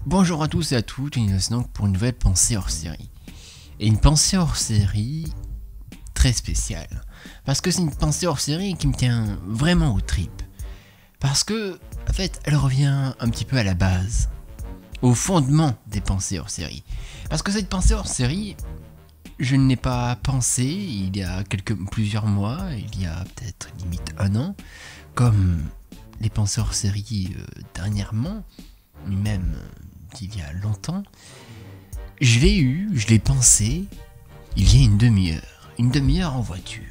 Bonjour à tous et à toutes, nous sommes donc pour une nouvelle pensée hors série. Et une pensée hors série très spéciale. Parce que c'est une pensée hors série qui me tient vraiment aux tripes. Parce que, en fait, elle revient un petit peu à la base, au fondement des pensées hors série. Parce que cette pensée hors série, je ne l'ai pas pensée il y a plusieurs mois, il y a peut-être limite un an, comme les pensées hors série dernièrement, même d'il y a longtemps. Je l'ai pensé il y a une demi-heure en voiture.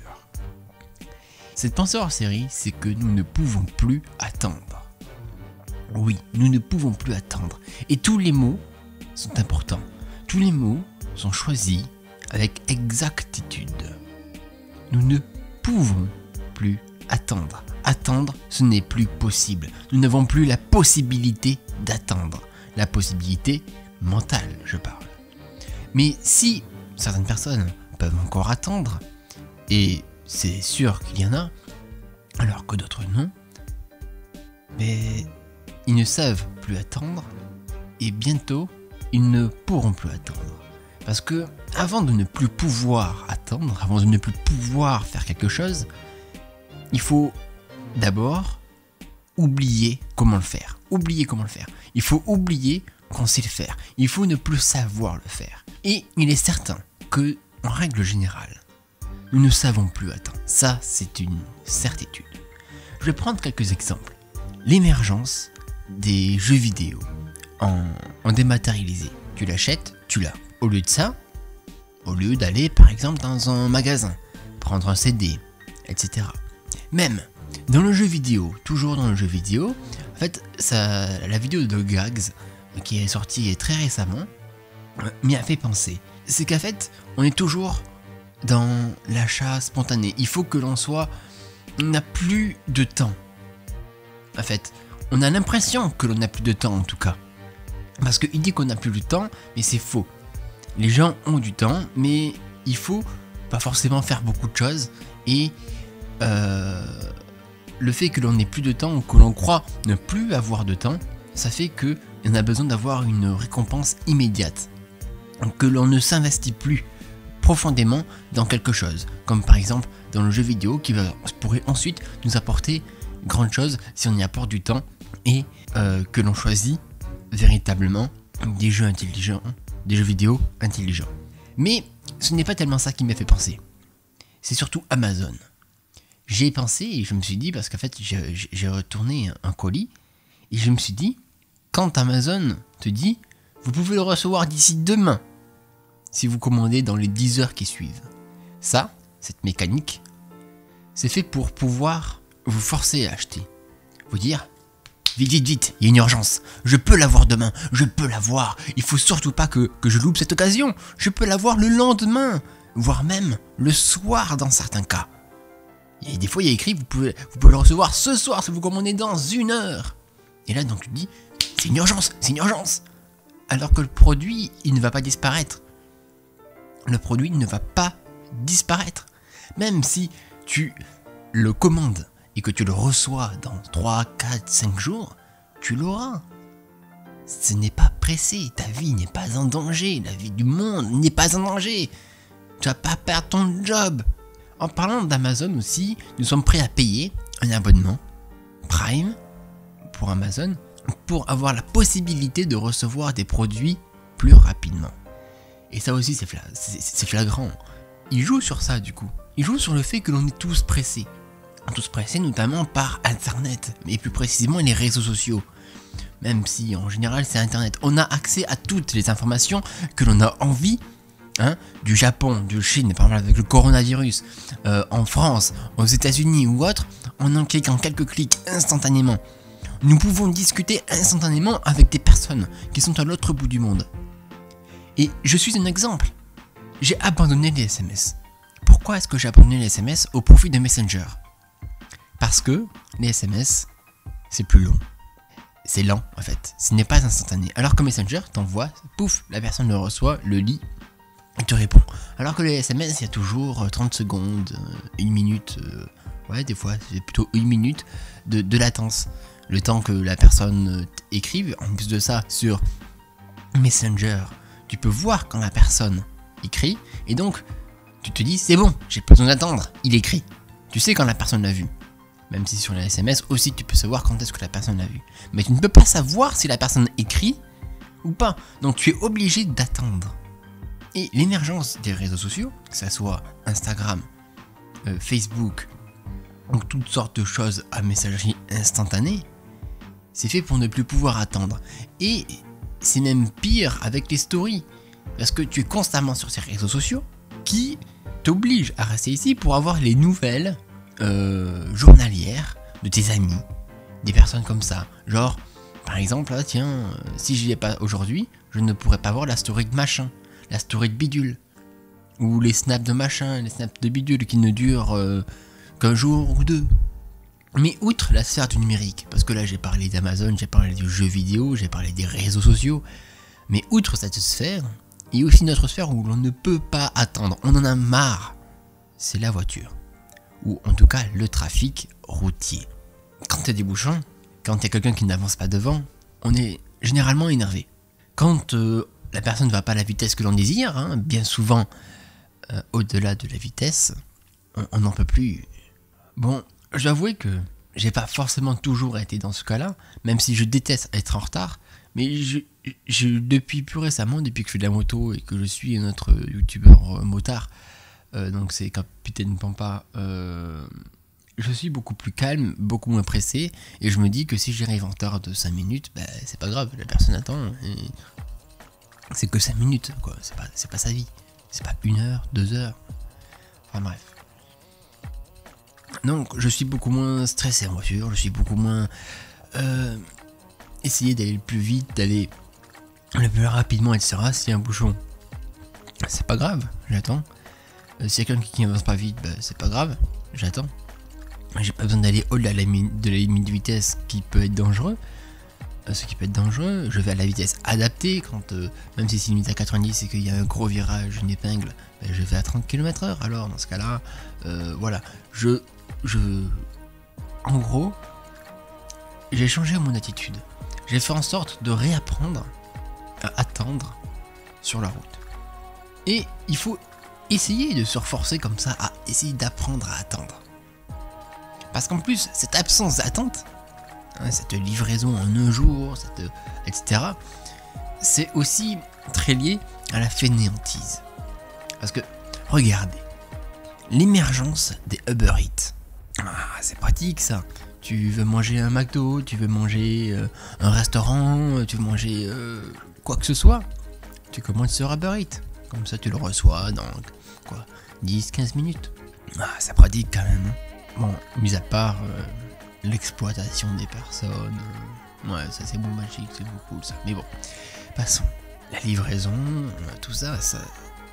Cette pensée hors série, c'est que nous ne pouvons plus attendre. Oui, nous ne pouvons plus attendre. Et tous les mots sont importants. Tous les mots sont choisis avec exactitude. Nous ne pouvons plus attendre. Attendre, ce n'est plus possible. Nous n'avons plus la possibilité d'attendre. La possibilité mentale, je parle. Mais si certaines personnes peuvent encore attendre, et c'est sûr qu'il y en a, alors que d'autres non, mais ils ne savent plus attendre, et bientôt, ils ne pourront plus attendre. Parce que, avant de ne plus pouvoir attendre, avant de ne plus pouvoir faire quelque chose, il faut d'abord oublier comment le faire. Il faut oublier qu'on sait le faire. Il faut ne plus savoir le faire. Et il est certain que, en règle générale, nous ne savons plus attendre. Ça, c'est une certitude. Je vais prendre quelques exemples. L'émergence des jeux vidéo en dématérialisé. Tu l'achètes, tu l'as. Au lieu de ça, au lieu d'aller par exemple dans un magasin, prendre un CD, etc. Même dans le jeu vidéo, toujours dans le jeu vidéo, en fait, la vidéo de Gags, qui est sortie très récemment, m'y a fait penser. C'est qu'en fait, on est toujours dans l'achat spontané. Il faut que l'on soit... On n'a plus de temps. En fait, on a l'impression que l'on n'a plus de temps en tout cas. Parce qu'il dit qu'on n'a plus de temps, mais c'est faux. Les gens ont du temps, mais il faut pas forcément faire beaucoup de choses. Et le fait que l'on n'ait plus de temps ou que l'on croit ne plus avoir de temps, ça fait qu'on a besoin d'avoir une récompense immédiate. Que l'on ne s'investit plus profondément dans quelque chose. Comme par exemple dans le jeu vidéo qui pourrait ensuite nous apporter grande chose si on y apporte du temps et que l'on choisit véritablement des jeux intelligents, des jeux vidéo intelligents. Mais ce n'est pas tellement ça qui m'a fait penser. C'est surtout Amazon. J'y ai pensé et je me suis dit, parce qu'en fait j'ai retourné un colis et je me suis dit, quand Amazon te dit vous pouvez le recevoir d'ici demain si vous commandez dans les 10 heures qui suivent, ça, cette mécanique, c'est fait pour pouvoir vous forcer à acheter. Vous dire vite, il y a une urgence, je peux l'avoir demain, je peux l'avoir, il faut surtout pas que je loupe cette occasion, je peux l'avoir le lendemain, voire même le soir dans certains cas. Et des fois il y a écrit vous pouvez le recevoir ce soir si vous commandez dans 1 heure. Et là donc tu te dis c'est une urgence. Alors que le produit il ne va pas disparaître. Le produit ne va pas disparaître. Même si tu le commandes et que tu le reçois dans 3, 4, 5 jours, tu l'auras. Ce n'est pas pressé, ta vie n'est pas en danger, la vie du monde n'est pas en danger. Tu vas pas perdre ton job. En parlant d'Amazon aussi, nous sommes prêts à payer un abonnement Prime pour Amazon pour avoir la possibilité de recevoir des produits plus rapidement. Et ça aussi c'est flagrant. Ils jouent sur ça du coup. Ils jouent sur le fait que l'on est tous pressés. Tous pressés notamment par Internet, mais plus précisément les réseaux sociaux. Même si en général c'est Internet. On a accès à toutes les informations que l'on a envie, du Japon, de Chine, par exemple avec le coronavirus, en France, aux États-Unis ou autre, en cliquant quelques clics instantanément. Nous pouvons discuter instantanément avec des personnes qui sont à l'autre bout du monde. Et je suis un exemple. J'ai abandonné les SMS. Pourquoi est-ce que j'ai abandonné les SMS au profit de Messenger ? Parce que les SMS, c'est plus long. C'est lent en fait. Ce n'est pas instantané. Alors que Messenger, t'envoies, pouf, la personne le reçoit, le lit, et te répond. Alors que les SMS, il y a toujours 30 secondes, 1 minute, ouais, des fois, c'est plutôt 1 minute de latence. Le temps que la personne écrive, en plus de ça, sur Messenger, tu peux voir quand la personne écrit, et donc tu te dis c'est bon, j'ai pas besoin d'attendre, il écrit. Tu sais quand la personne l'a vu. Même si sur les SMS aussi tu peux savoir quand est-ce que la personne l'a vu. Mais tu ne peux pas savoir si la personne écrit ou pas. Donc tu es obligé d'attendre. Et l'émergence des réseaux sociaux, que ce soit Instagram, Facebook, ou toutes sortes de choses à messagerie instantanée, c'est fait pour ne plus pouvoir attendre. Et c'est même pire avec les stories. Parce que tu es constamment sur ces réseaux sociaux qui t'obligent à rester ici pour avoir les nouvelles journalières de tes amis, des personnes comme ça. Genre, par exemple, là, tiens, si j'y ai pas aujourd'hui, je ne pourrais pas voir la story de machin, la story de bidule, ou les snaps de machin, les snaps de bidule qui ne durent qu'un jour ou deux. Mais outre la sphère du numérique, parce que là j'ai parlé d'Amazon, j'ai parlé du jeu vidéo, j'ai parlé des réseaux sociaux, mais outre cette sphère, il y a aussi une autre sphère où l'on ne peut pas attendre, on en a marre, c'est la voiture, ou en tout cas le trafic routier. Quand il y a des bouchons, quand il y a quelqu'un qui n'avance pas devant, on est généralement énervé. Quand la personne ne va pas à la vitesse que l'on désire, hein, bien souvent au-delà de la vitesse, on n'en peut plus. Bon, je dois avouer que j'ai pas forcément toujours été dans ce cas-là, même si je déteste être en retard, mais depuis plus récemment, depuis que je fais de la moto et que je suis notre youtubeur motard, donc c'est Capitaine Pampa, je suis beaucoup plus calme, beaucoup moins pressé, et je me dis que si j'arrive en retard de 5 minutes, bah, c'est pas grave, la personne attend, et c'est que 5 minutes, quoi, c'est pas sa vie, c'est pas 1 heure, 2 heures, enfin bref. Donc je suis beaucoup moins stressé en voiture, je suis beaucoup moins essayer d'aller le plus vite, d'aller le plus rapidement, etc. S'il y a un bouchon, c'est pas grave, j'attends. S'il y a quelqu'un qui n'avance pas vite, bah, c'est pas grave, j'attends. J'ai pas besoin d'aller au-delà de la limite de vitesse qui peut être dangereux. Ce qui peut être dangereux, je vais à la vitesse adaptée quand, même si c'est limite à 90 et qu'il y a un gros virage, une épingle, bah, je vais à 30 km/h. Alors dans ce cas-là, voilà, en gros, j'ai changé mon attitude. J'ai fait en sorte de réapprendre à attendre sur la route. Et il faut essayer de se reforcer comme ça à essayer d'apprendre à attendre. Parce qu'en plus, cette absence d'attente, cette livraison en un jour, etc., c'est aussi très lié à la fainéantise. Parce que, regardez, l'émergence des Uber Eats. Ah, c'est pratique ça. Tu veux manger un McDo, tu veux manger un restaurant, tu veux manger quoi que ce soit, tu commandes sur Uber Eats. Comme ça, tu le reçois dans 10-15 minutes. Ah, c'est pratique quand même. Bon, mis à part l'exploitation des personnes. Ouais, ça c'est bon magique, c'est beaucoup cool ça. Mais bon, passons. La livraison, tout ça,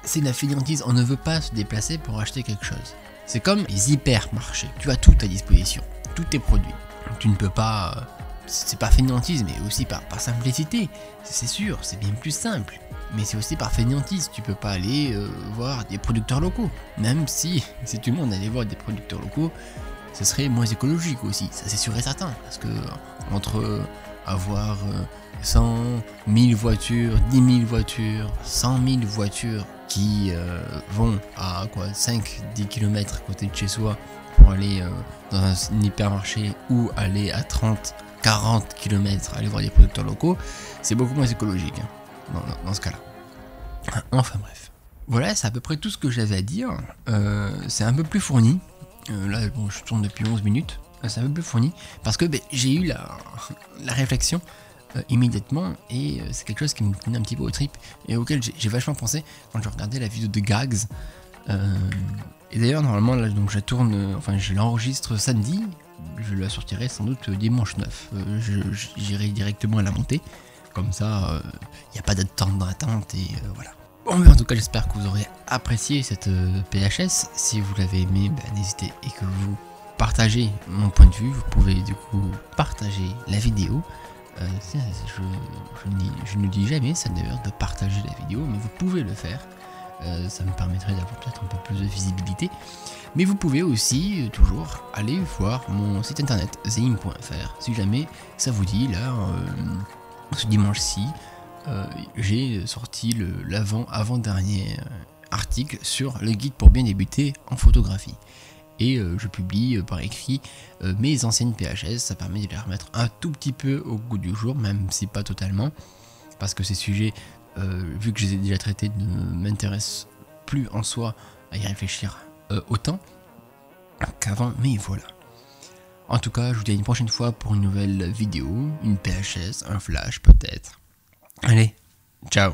c'est la fainéantise. On ne veut pas se déplacer pour acheter quelque chose. C'est comme les hypermarchés. Tu as tout à disposition, tous tes produits. Tu ne peux pas... c'est pas fainéantise, mais aussi par simplicité. C'est sûr, c'est bien plus simple. Mais c'est aussi par fainéantise. Tu peux pas aller voir des producteurs locaux. Même si tout le monde allait voir des producteurs locaux, ce serait moins écologique aussi. Ça c'est sûr et certain. Parce que entre avoir 100 000 voitures, 10 000 voitures, 100 000 voitures qui vont à 5-10 km à côté de chez soi pour aller dans un hypermarché ou aller à 30-40 km aller voir des producteurs locaux, c'est beaucoup moins écologique dans ce cas-là. Enfin bref. Voilà, c'est à peu près tout ce que j'avais à dire. C'est un peu plus fourni. Là, bon, je tourne depuis 11 minutes. C'est un peu plus fourni parce que j'ai eu la réflexion immédiatement et c'est quelque chose qui me tenait un petit peu au trip et auquel j'ai vachement pensé quand je regardais la vidéo de Gags. Et d'ailleurs, normalement, là, donc, je l'enregistre samedi. Je la sortirai sans doute dimanche 9. J'irai directement à la montée. Comme ça, il n'y a pas de temps d'attente et voilà. Bon, mais en tout cas, j'espère que vous aurez apprécié cette PHS. Si vous l'avez aimé, n'hésitez et que vous partagez mon point de vue. Vous pouvez du coup partager la vidéo. Je ne dis jamais ça d'ailleurs de partager la vidéo, mais vous pouvez le faire. Ça me permettrait d'avoir peut-être un peu plus de visibilité. Mais vous pouvez aussi toujours aller voir mon site internet zeim.fr si jamais ça vous dit là ce dimanche-ci j'ai sorti l'avant-dernier article sur le guide pour bien débuter en photographie. Et je publie par écrit mes anciennes PHS, ça permet de les remettre un tout petit peu au goût du jour, même si pas totalement, parce que ces sujets, vu que je les ai déjà traités, ne m'intéressent plus en soi à y réfléchir autant qu'avant, mais voilà. En tout cas, je vous dis à une prochaine fois pour une nouvelle vidéo, une PHS, un flash peut-être. Allez, ciao.